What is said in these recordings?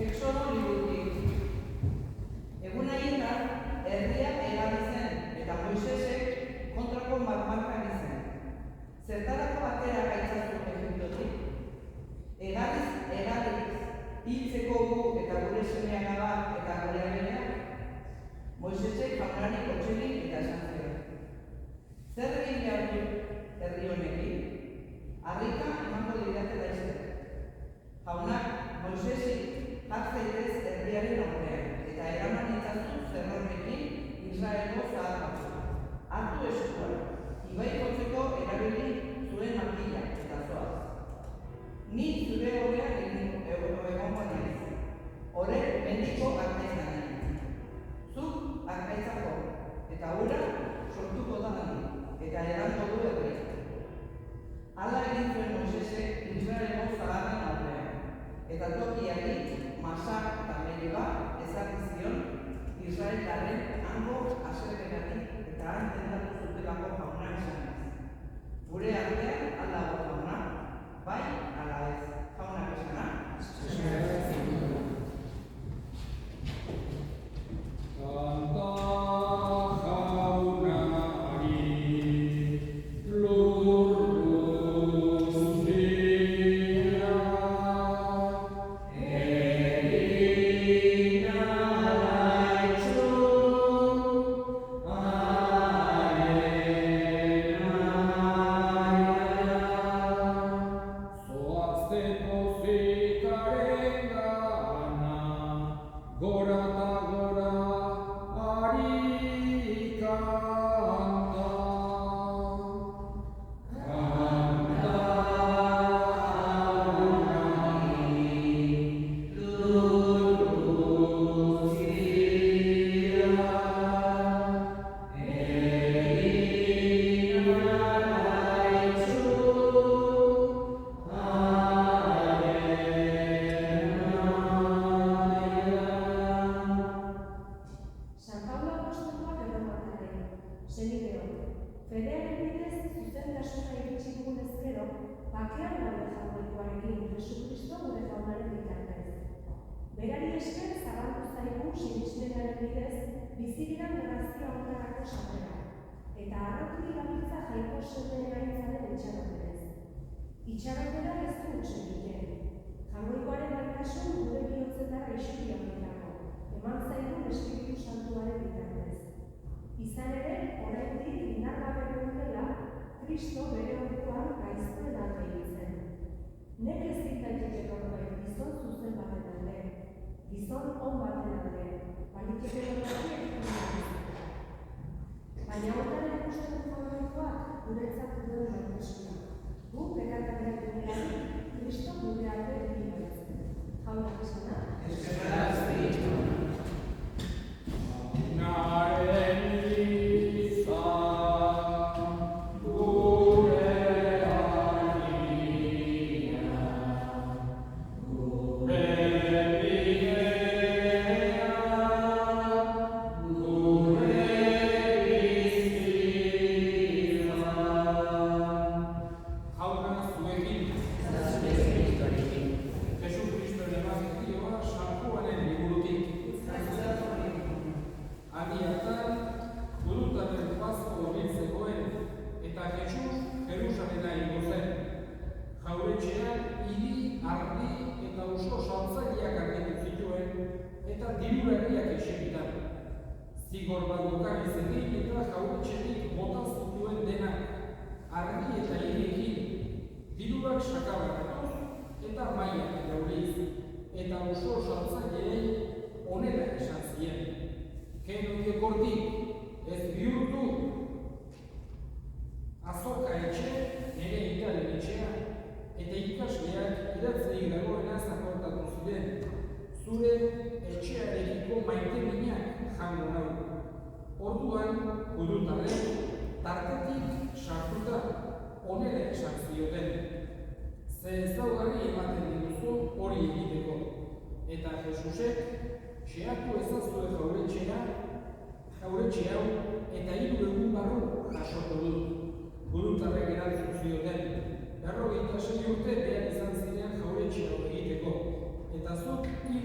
Exodo liburutik. Egun haietan, herria egarri zen, eta Moisesek kontrako marmarkan izen. Zertarako batera gaitzazu Egiptotik? Egarriz, hiltzeko gu eta gure semeak abak eta gure abereak? Moisesek jaunari kotxelik eta esan zion. Zer egin behar du herri honekin? Harrika emango didate daizte. Jaunak, Moisesi, zaitez herriaren aurrean, eta eraman itzazu zerrorrekin Israelgo zahar batzuk. Hartu eskuan, ibai jotzeko erabili zuen makila eta zoaz. Ni zure horrean egongo naiz. Hore mendiko arkaizan nahi. Zuk arkaitzako, eta hura sortuko da nahi, eta erango du herria. Hala egin zuen Moisesek Israelgo zaharren aurrean, eta tokiari Masak eta Meriba ezarri zion Israelaren hango haserregatik eta han tentatu zutelako jauna esanez. Gure artean aldago jauna, bai ala ez, jaunak esana? Itxaropena ez du utzi egiten. Jaungoikoaren altasun gure bihotzetara isuria delako, eman zaigun Espiritu Santuaren bitartez. Izan ere, oraindik indargabe geundela, Kristo bere orduan gaiztoen alde egin zen. Nekez daiteke norbait gizon zuzen baten alde, gizon on baten alde, baliteke norbait baina horren ikusten jaungoikoak guretzat duen gaitasuna. Gu pekatatea duela, Kristo gure alde egin baitzen. Jaunak esana? Eskerra Espiritu. Jaunaren izan gure harria, gure bidea, gure bizitza. Jauna zuekin, Jesu Kristoren ebangelioa San Juanen liburutik. Abiatan, burutaren Pasko hori zegoen, eta Jesus Jerusalena igo zen. Jauretxean hiri, ardi eta oso saltzaileak argitu zituen, eta dirulariak esegitan. Zigor bat dukan izetik eta jauretxetik bota zituen denak, argi eta hirekin, dirurak sakabaratuz eta maiak dauriz, eta oso saltzaileei onera esan zien. Genoiek hortik, ez bihurtu, azoka etxe, nire italen etxea, eta ikasleak idatzei dagoena zakortatu ziren, zure etxearekiko maite minak jango nau. Orduan, gudutarren, tartetik sartuta, onera esan zioten. Ze ezaugarri ematen dituzu hori egiteko, eta Jesusek, xeatu ezazue jauretxe hau, eta 3 egun barru jasoko dut. Gurutarrek erantzun zioten, 56 urte behar izan ziren jauretxe hau egiteko, eta zuk 3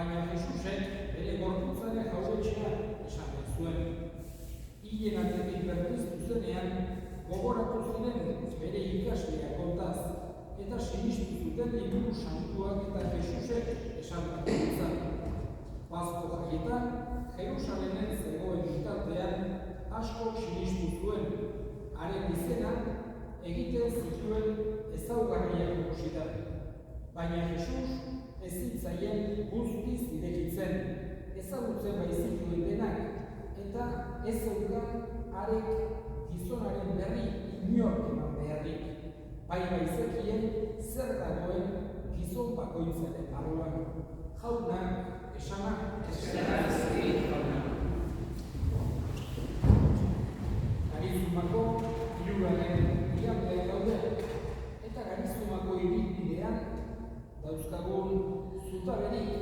baina Jesusek bere gorputzaren jauretxea esaten zuen. Hilen atetik berpiztu zenean, gogoratu ziren bere ikaslea kontaz, eta sinistu zuten liburu santuak eta Jesusek esandako izan. Pasko jaietan, Jerusalenen zegoen bitartean asko sinistu zuen, haren izena egiten zituen ezaugarriak ikusita. Baina Jesus ez zitzaien guztiz irekitzen, ezagutzen baitzituen denak, eta ez zeukan harek gizonaren berri inork eman beharrik. Bai baizekien zer dagoen gizon bakoitzaren barruan. Jaunak esanak Garizumako hiruraren igandeak daude, eta Garizumako ibilbidean dauzkagun zutaberik,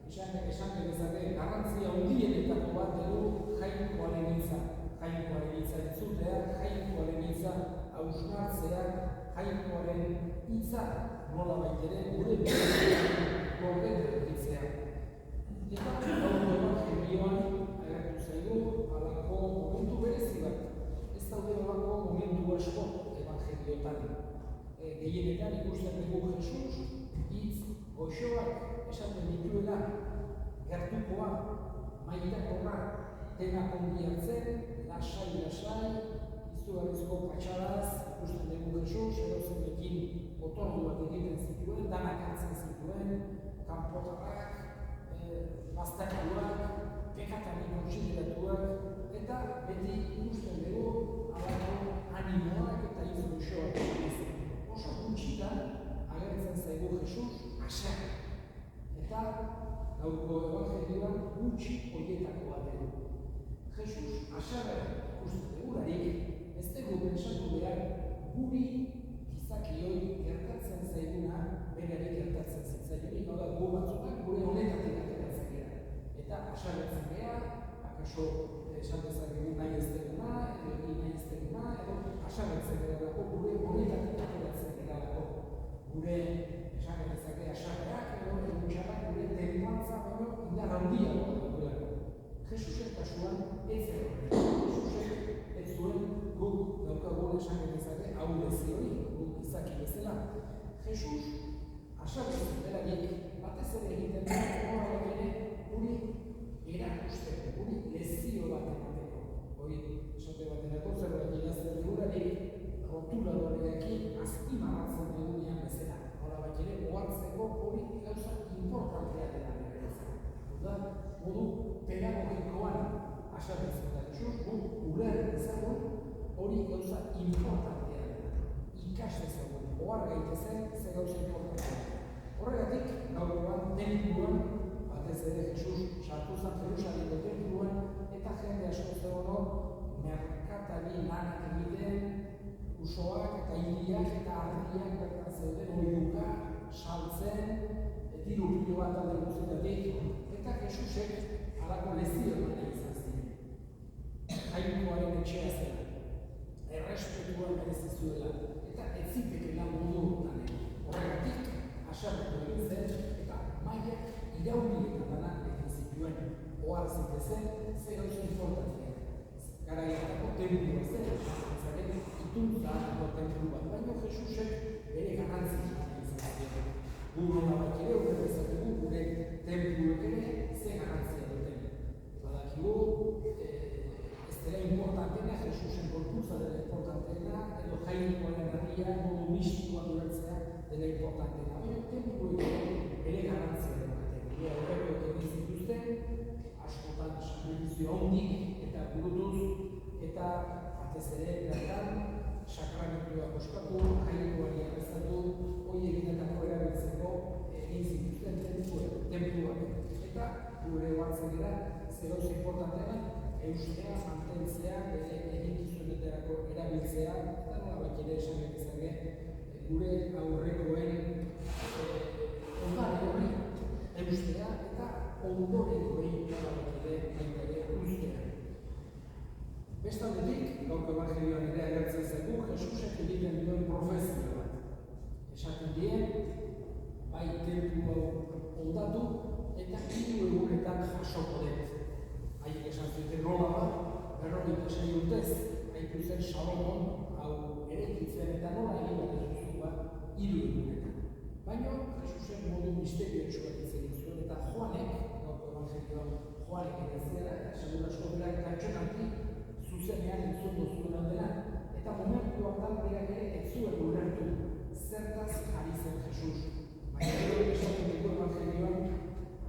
esan genezake garrantzia handienetako bat dugu jainkoaren hitza. Jainkoaren hitza entzutea, jainkoaren hitza hausnartzea, jainkoaren hitza nolabait ere gure gordetu hitzea. Eta gaurko ebangelioan agertu zaigu halako momentu berezi bat. Ez daude halako momentu asko ebangeliotan. Gehienetan ikusten dugu Jesus hitz goxoak esaten dituela, gertukoa, maitakorra, dena konbiatzen, lasai, izugarrizko patxadaz, ikusten dugu Jesus, erozenekin otorduak egiten zituen, danak hartzen zituen, kanpotarrak, baztertuak, pekatari kontsideratuak, eta beti ikusten dugu alako animoak eta hitz goxoak. Oso gutxitan agertzen zaigu Jesus haserre. Eta gaurko ebangelioan gutxi horietako bat dugu. Jesus haserre ikusten dugularik, ez dugu pentsatu behar guri gizakioi gertatzen zaiguna berari gertatzen zitzaionik, hau da gu batzutak gure honetatik ateratzen gara. Eta haserretzen gara, akaso esan dezakegu nahi ez deguna, edo nahi ez deguna, edo haserretzen gara gure honetatik ateratzen gara gure esan dezake haserreak edo egutxarrak gure tenpantza baino indar handiago dugulako. Jesusen kasuan ez zegoen. Jesusek ez zuen guk daukagun esan dezake hau lezi hori, guk izaki bezala. Jesus haserretzen berarik batez ere egiten da horrek ere guri erakusteko, guri lezio bat emateko. Hori esate baterako zerbait idazten dugularik rotuladorekin azpimarratzen dugunean bezala. Nolabait ere ohartzeko hori gauza importantea dela bezala. Da, modu pedagogikoan haserretzen da Jesus, uler dezagun hori gauza importantea dela. Ikas dezagun, ohar gaitezen ze gauza importantea. Horregatik, gaurkoan tenpluan, batez ere Jesus sartu zen Jerusalemeko tenpluan, eta jende asko zegoen merkatari lanak egiten, usoak eta hiriak eta ardiak bertan zeuden oihuka, saltzen, diru pilo bat alde guztietatik, eta Jesusek halako lezio bat izan ziren. Jainkoaren etxea zela, errespetua merezi zuela, eta ez zitekeela mundu honetan. Horregatik, haserretu egin zen, eta mailak irauli eta lanak egin zituen, ohar zitezen, ze gauza importantea. Garaietako tenplua zen, ituntza tenplu bat, baina Jesusek bere garrantzia izan ziren. Gu nolabait ere ulertezakegu gure tenpluek ere ze garrantzia duten. Badakigu, ez dela importanteena, Jesusen gorputza dela importanteena, edo jainkoaren herria modu mistikoan ulertzea dela importanteena. Baina tenpluek bere garrantzia duten. Gure aurrekoek egin zituzten, askotan sakrifikazio handik eta burutuz, eta batez ere bertan sakramentuak ospatu, jainkoari errezatu, hori eginetako erabiltzeko egin zituzten tenpluak. Eta gure ohartzen dira, ze gauza importanteena, eustea, mantentzea, eginkizunetarako erabiltzea, eta nolabait ere esan genezake, gure aurrekoen ondare hori eustea eta ondorengoei nolabait ere baita ere uztea. Bestaldetik, gaurko ebangelioan ere agertzen zaigu, Jesusek egiten duen profezia bat. Esaten die, bai tenplua ondatu, eta 3 egunetan jasoko dut. Haiek esan zuten nola da, 46 urtez, haitu zen Salomon, hau eraikitzen eta nola egin bat ez duzu 3 egunetan. Baina, Jesusen modu misteriotsua egin zuen, eta Joanek, gaurko evangelioan Joanek ere zera, eta segur asko berak pertsonalki zuzenean entzun duzuen aldera, eta momentu hartan berak ere ez zuen ulertu zertaz ari zen Jesus. Baina gero esaten dugu evangelioan,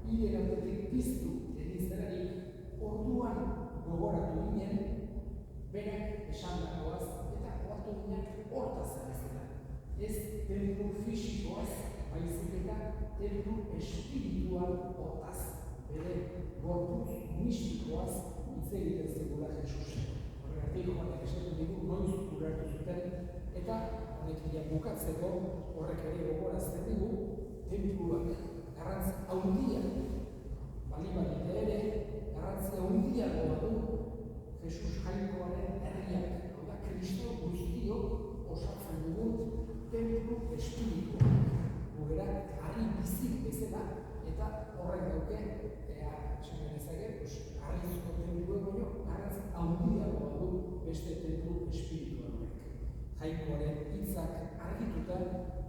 hile gantetik piztu egin zerarik, orduan gogoratu ginen, berak esan dagoaz, eta ohartu ginen hortaz ari zela. Ez templu fisikoaz, baizik eta templu espiritual hortaz, bere gorputz mistikoaz hitz egiten zegula Jesus. Horregatik Joanek esaten digu noiz ulertu zuten, eta honekin bukatzeko horrek ere gogorazten digu tenpluak garrantzi handia balibadite ere garrantzi handiagoa du Jesus jainkoaren herriak, hau da Kristo guztiok osatzen dugun templu espirituak. Gugera harri bizik bezala eta horrek dauke esan genezake, harrizko tenpluen baino garrantzi handiagoa du beste templu espiritual horrek. Jainkoaren hitzak argituta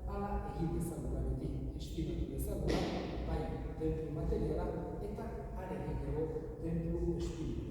hala egin dezagula beti, estimatu dezagula, bai templu materiala eta are gehiago templu espirituala.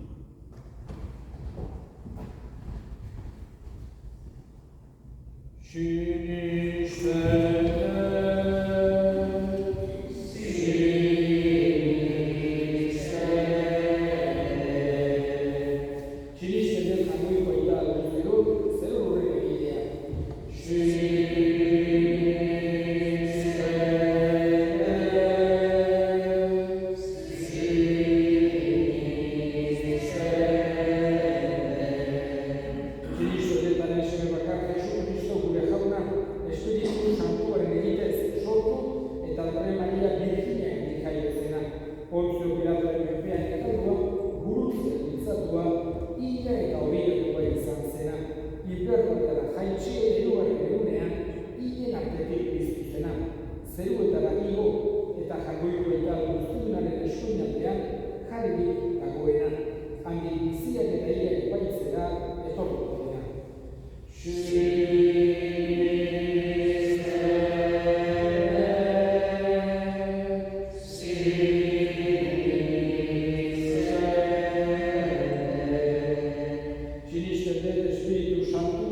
Santu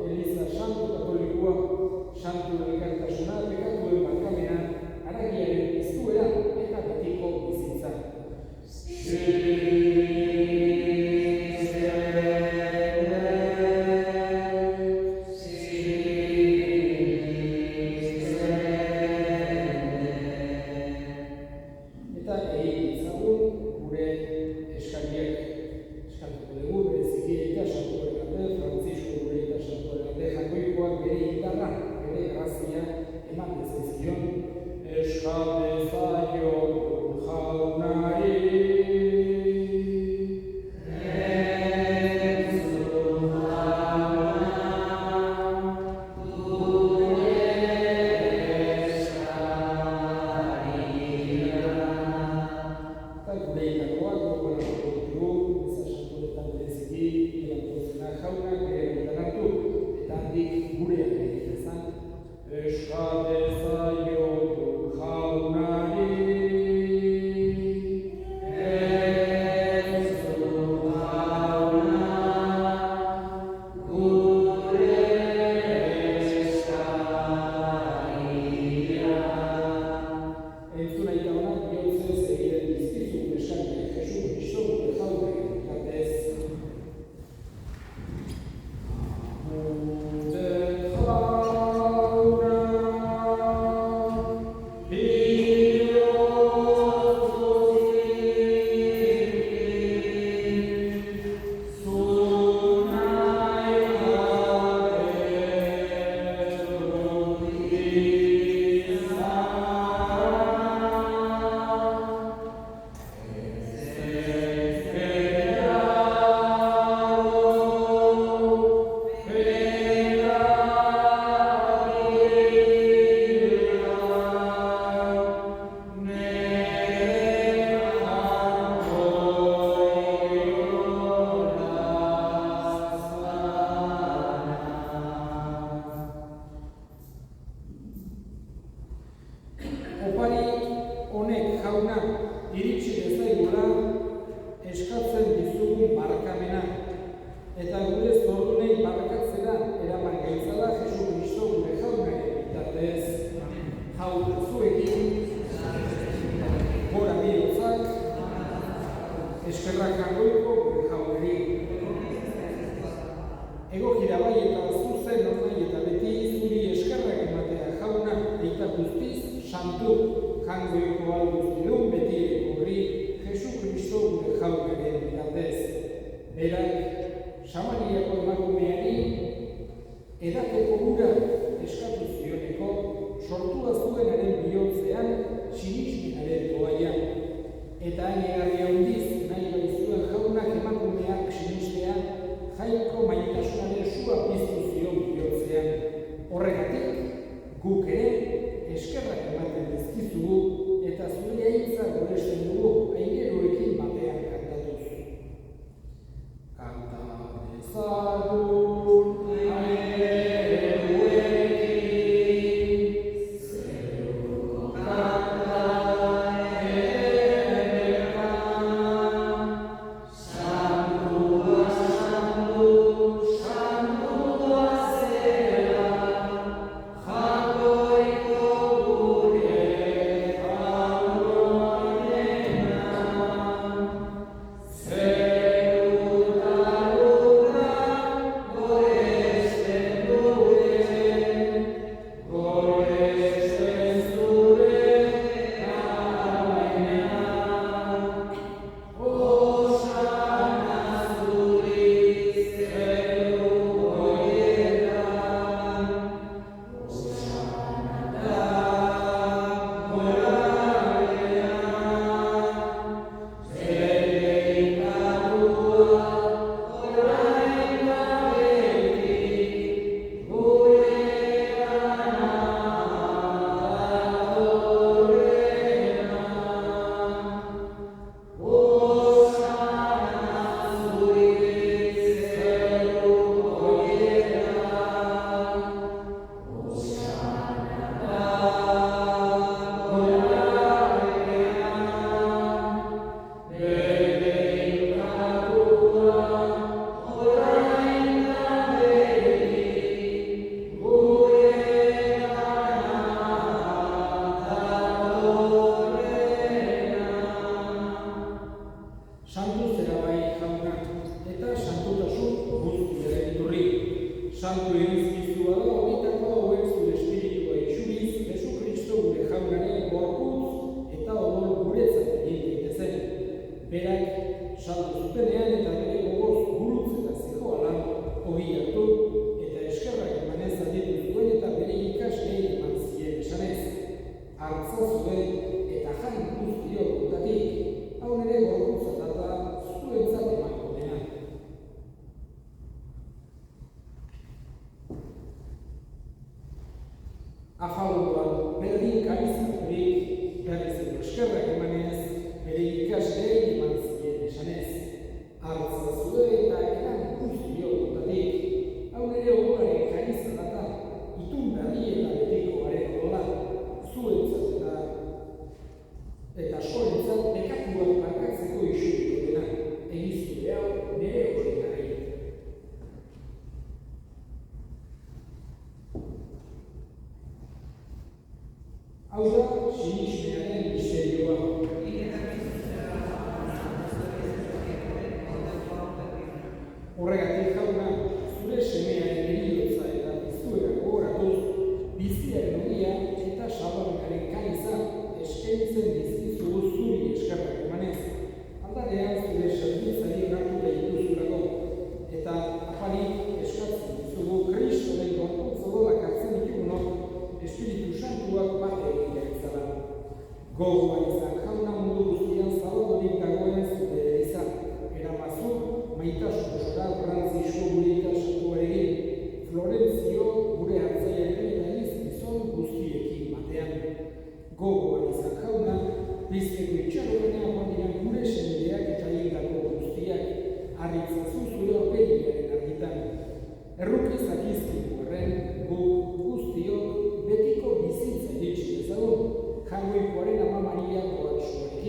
Eliza, Santu Katolikoa, Santu Elkartasuna, bekatuen barkamena, jauna, iritsi dezaigula eskatzen dizugun barkamena, eta gure zordunei barkatzera eraman gaitzala Jesu Kristo gure jaunaren bitartez. Jauna zuekin, gora bihotzak, eskerrak hangoiko gure jauneri. Egokira bai eta zuzen ornai eta beti zuri eskerrak ematea jauna, eta guztiz santu jangoiko alduztinun beti horri Jesu Kristo gure jaunaren bitartez. Berak, Samariako emakumeari edateko gura eskatu zioneko sortua zuenaren bihotzean sinismenaren toaian. Eta hain egarri handiz nahi baizuen jaunak emakumeak sinistea jaiko maitasunaren sua piztu zion bihotzean. Horregatik, guk ere eskerrak ematen dizkizugu eta zure aitza goresten dugu aineroekin batean kantatuz. Kanta dezagun aineroekin, zeru kanta ederra, santua, santua zera, jagoiko gure jaunarena. Santu irizkizua da, honetako hauek zure espiritua itxuriz, Jesu Kristo gure jaunaren gorputz eta odol guretzat egin daitezen. Berak saldu zutenean eta bere gogoz gurutzeta zihoalan ogi hartu eta eskerrak emanez aditu zuen eta bere ikaslei eman zien esanez. Hartza zuen eta jan guztiok gutatik, hau nire gorputza da zuentzat emango dena. Afalduan berdin karizaturik berrizen eskerrak emanez, bere ikaslei eman zien esanez. Hartza zuen eta eran guztiok gutatik, hau nire ogoraren karizan da, itun berri eta betiko garen odola, zuentzat eta askorentzat bekatuak barkatzeko isuriko dena, egiztu hau nire hori garen. Hau da, sinismearen misterioa. Horregatik jauna, zure semearen heriotza eta piztuera gogoratuz, biziaren ogia eta salbamenaren kaiza eskaintzen dizkizugu zuri eskerrak emanez. Aldarean zure serbitzari onartu behituzulako, eta apalik eskatzen dizugu Kristoren gorputz odolak hartzen ditugunok Espiritu Santuak bate egin gaitzala. Gogoa izan jauna mundu guztian zabaldurik dagoen zure izan, eramazu maitasun soral Francisco Gurita Santuarekin, Florentzio gure hartzaiaren eta gizon guztiekin batean. Gogoa izan jauna, bizteko itxaropena abandiran gure senideak eta hildako guztiak, harritzazu zure aurpegiaren argitan. Errukiz akizkitu horren, guk guztiok betiko bizitza iritsi dezagun, jangoikoaren Ama Maria goatsuarekin.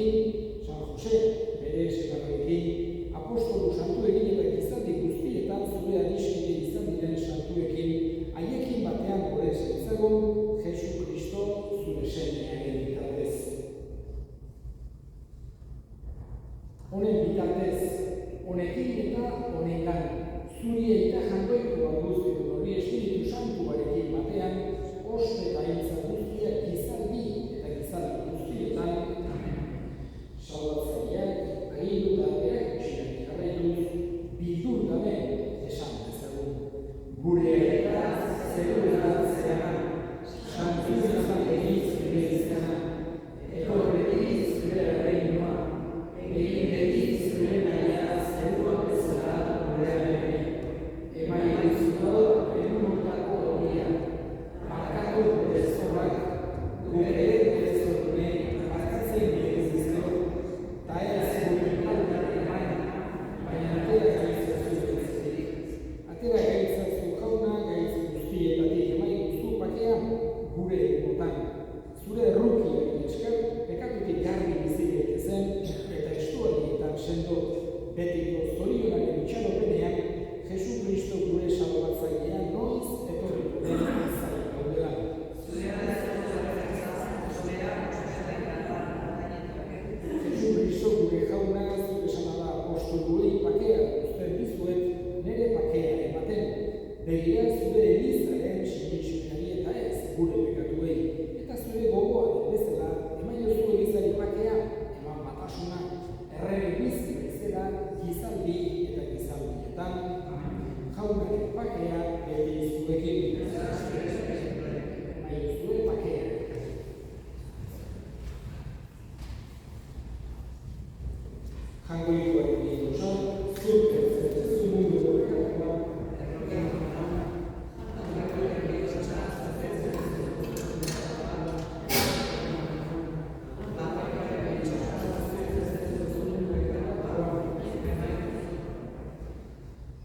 jangoikoaren bidotxan, zurten zentezu mundu gorekatua,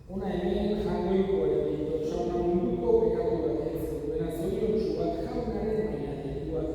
Hona hemen jangoikoaren bidotxan munduko bekatuak ez duena zoriontsu bat jaunaren bainadetuak.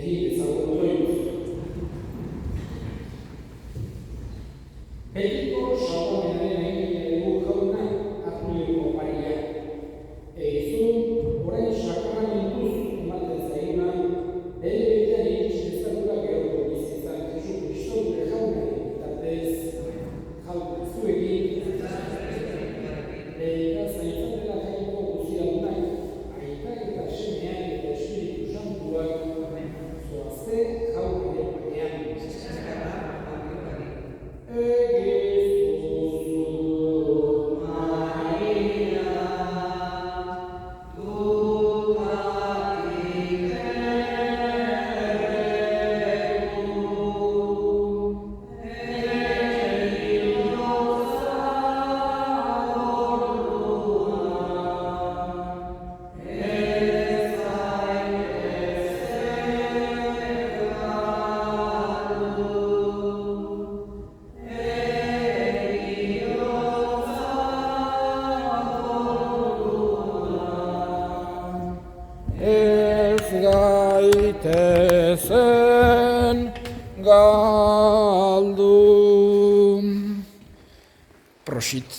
Egin ezagutu doiuz. Betiko sakonearen egin dugu jauna Artuliko paria. Egizun, orain sakramentuz ematen zaiguna, bere betean iritsi ezagura gero bizitzan Jesu Kristo gure jaunaren bitartez, jauna zuekin, eta zaitzatela jaiko guziadunak, aita eta semeak eta Espiritu Santuak, zoazte jaunaren batean. gaitezen galdu. Prosit.